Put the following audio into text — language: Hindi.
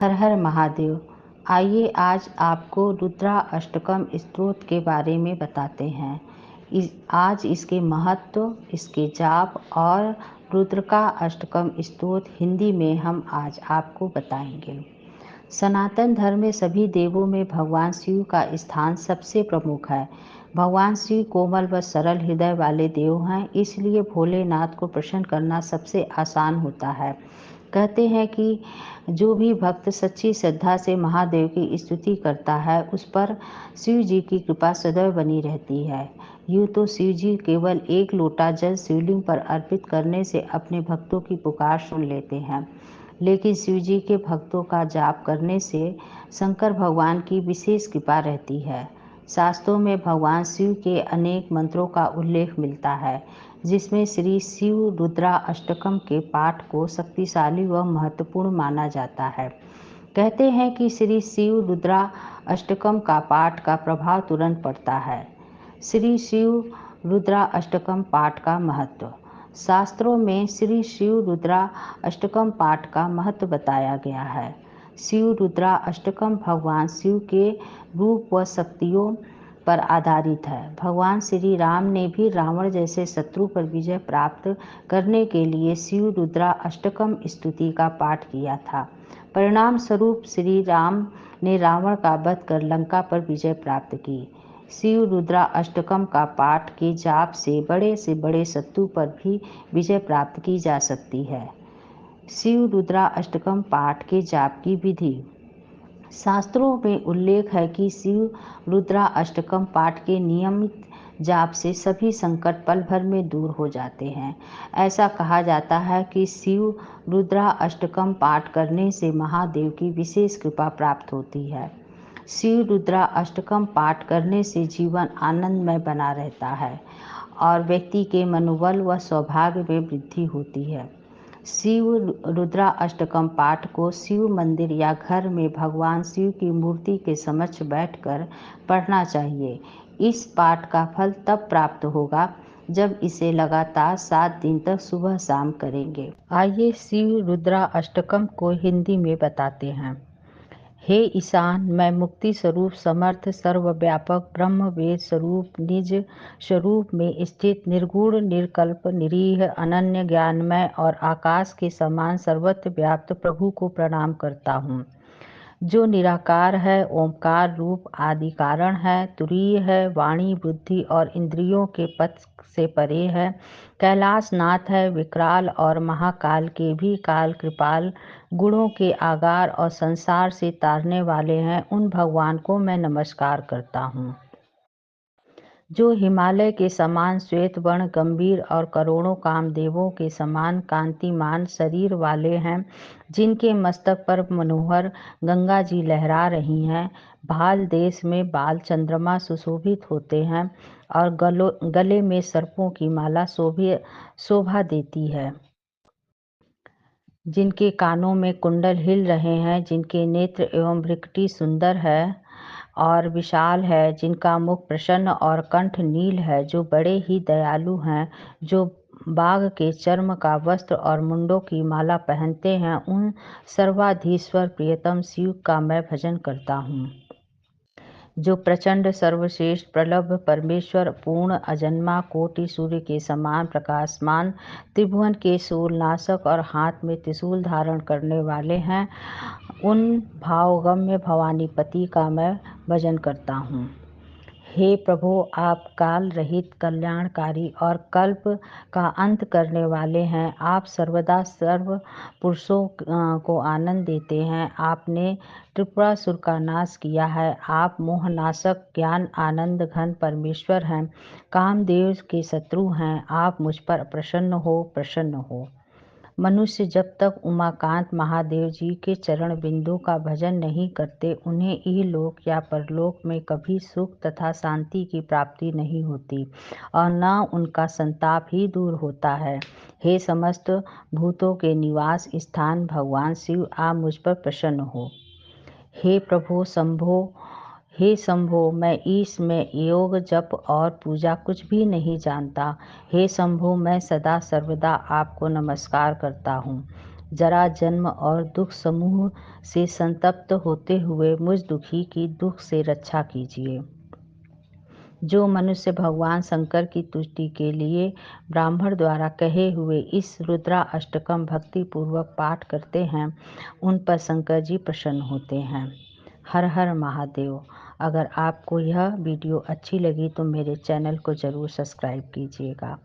हर हर महादेव। आइए आज आपको रुद्रा अष्टकम स्तोत्र के बारे में बताते हैं। आज इसके महत्व, इसके जाप और रुद्र का अष्टकम स्तोत्र हिंदी में हम आज आपको बताएंगे। सनातन धर्म में सभी देवों में भगवान शिव का स्थान सबसे प्रमुख है। भगवान शिव कोमल व सरल हृदय वाले देव हैं, इसलिए भोलेनाथ को प्रसन्न करना सबसे आसान होता है। कहते हैं कि जो भी भक्त सच्ची श्रद्धा से महादेव की स्तुति करता है, उस पर शिव जी की कृपा सदैव बनी रहती है। यूँ तो शिव जी केवल एक लोटा जल शिवलिंग पर अर्पित करने से अपने भक्तों की पुकार सुन लेते हैं, लेकिन शिव जी के भक्तों का जाप करने से शंकर भगवान की विशेष कृपा रहती है। शास्त्रों में भगवान शिव के अनेक मंत्रों का उल्लेख मिलता है, जिसमें श्री शिव रुद्रा अष्टकम के पाठ को शक्तिशाली व महत्वपूर्ण माना जाता है। कहते हैं कि श्री शिव रुद्रा अष्टकम का पाठ का प्रभाव तुरंत पड़ता है। श्री शिव रुद्रा अष्टकम पाठ का महत्व। शास्त्रों में श्री शिव रुद्रा अष्टकम पाठ का महत्व बताया गया है। शिव रुद्रा अष्टकम भगवान शिव के रूप व शक्तियों पर आधारित है। भगवान श्री राम ने भी रावण जैसे शत्रु पर विजय प्राप्त करने के लिए शिव रुद्रा अष्टकम स्तुति का पाठ किया था। परिणाम स्वरूप श्री राम ने रावण का वध कर लंका पर विजय प्राप्त की। शिव रुद्रा अष्टकम का पाठ के जाप से बड़े शत्रु पर भी विजय प्राप्त की जा सकती है। शिव रुद्रा अष्टकम पाठ के जाप की विधि। शास्त्रों में उल्लेख है कि शिव रुद्रा अष्टकम पाठ के नियमित जाप से सभी संकट पल भर में दूर हो जाते हैं। ऐसा कहा जाता है कि शिव रुद्रा अष्टकम पाठ करने से महादेव की विशेष कृपा प्राप्त होती है। शिव रुद्रा अष्टकम पाठ करने से जीवन आनंदमय बना रहता है और व्यक्ति के मनोबल व सौभाग्य में वृद्धि होती है। शिव रुद्रा अष्टकम पाठ को शिव मंदिर या घर में भगवान शिव की मूर्ति के समक्ष बैठकर पढ़ना चाहिए। इस पाठ का फल तब प्राप्त होगा जब इसे लगातार 7 दिन तक सुबह शाम करेंगे। आइए शिव रुद्रा अष्टकम को हिंदी में बताते हैं। हे ईशान, मैं मुक्ति स्वरूप समर्थ सर्वव्यापक ब्रह्म वेद स्वरूप निज स्वरूप में स्थित निर्गुण निरकल्प निरीह अनन्य ज्ञानमय और आकाश के समान सर्वत्र व्याप्त प्रभु को प्रणाम करता हूँ, जो निराकार है, ओंकार रूप आदि कारण है, तुरीय है, वाणी बुद्धि और इंद्रियों के पथ से परे है, कैलाश नाथ है, विकराल और महाकाल के भी काल कृपाल, गुणों के आगार और संसार से तारने वाले हैं। उन भगवान को मैं नमस्कार करता हूँ जो हिमालय के समान श्वेत वर्ण गंभीर और करोड़ों कामदेवों के समान कांतिमान शरीर वाले हैं, जिनके मस्तक पर मनोहर गंगा जी लहरा रही हैं। भाल देश में बाल चंद्रमा सुशोभित होते हैं और गले में सर्पों की माला शोभा देती है, जिनके कानों में कुंडल हिल रहे हैं, जिनके नेत्र एवं भ्रुकुटी सुंदर है और विशाल है, जिनका मुख प्रसन्न और कंठ नील है, जो बड़े ही दयालु हैं, जो बाघ के चर्म का वस्त्र और मुंडों की माला पहनते हैं, उन सर्वाधीश्वर प्रियतम शिव का मैं भजन करता हूँ, जो प्रचंड सर्वश्रेष्ठ प्रलभ परमेश्वर पूर्ण अजन्मा कोटि सूर्य के समान प्रकाशमान त्रिभुवन के शूलनाशक और हाथ में त्रिशूल धारण करने वाले हैं। उन भावगम्य भवानीपति का मैं भजन करता हूँ। हे प्रभु, आप काल रहित कल्याणकारी और कल्प का अंत करने वाले हैं। आप सर्वदा सर्व पुरुषों को आनंद देते हैं। आपने त्रिपुरासुर का नाश किया है। आप मोहनाशक ज्ञान आनंद घन परमेश्वर हैं, कामदेव के शत्रु हैं। आप मुझ पर प्रसन्न हो। मनुष्य जब तक उमाकांत महादेव जी के चरण बिंदु का भजन नहीं करते, उन्हें इहलोक या परलोक में कभी सुख तथा शांति की प्राप्ति नहीं होती और न उनका संताप ही दूर होता है। हे समस्त भूतों के निवास स्थान भगवान शिव, आप मुझ पर प्रसन्न हो। हे प्रभु शंभो, हे शंभो, मैं ईश में योग जप और पूजा कुछ भी नहीं जानता। हे शंभो, मैं सदा सर्वदा आपको नमस्कार करता हूँ। जरा जन्म और दुख समूह से संतप्त होते हुए मुझ दुखी की दुख से रक्षा कीजिए। जो मनुष्य भगवान शंकर की तुष्टि के लिए ब्राह्मण द्वारा कहे हुए इस रुद्रा अष्टकम भक्ति पूर्वक पाठ करते हैं, उन पर शंकर जी प्रसन्न होते हैं। हर हर महादेव। अगर आपको यह वीडियो अच्छी लगी तो मेरे चैनल को ज़रूर सब्सक्राइब कीजिएगा।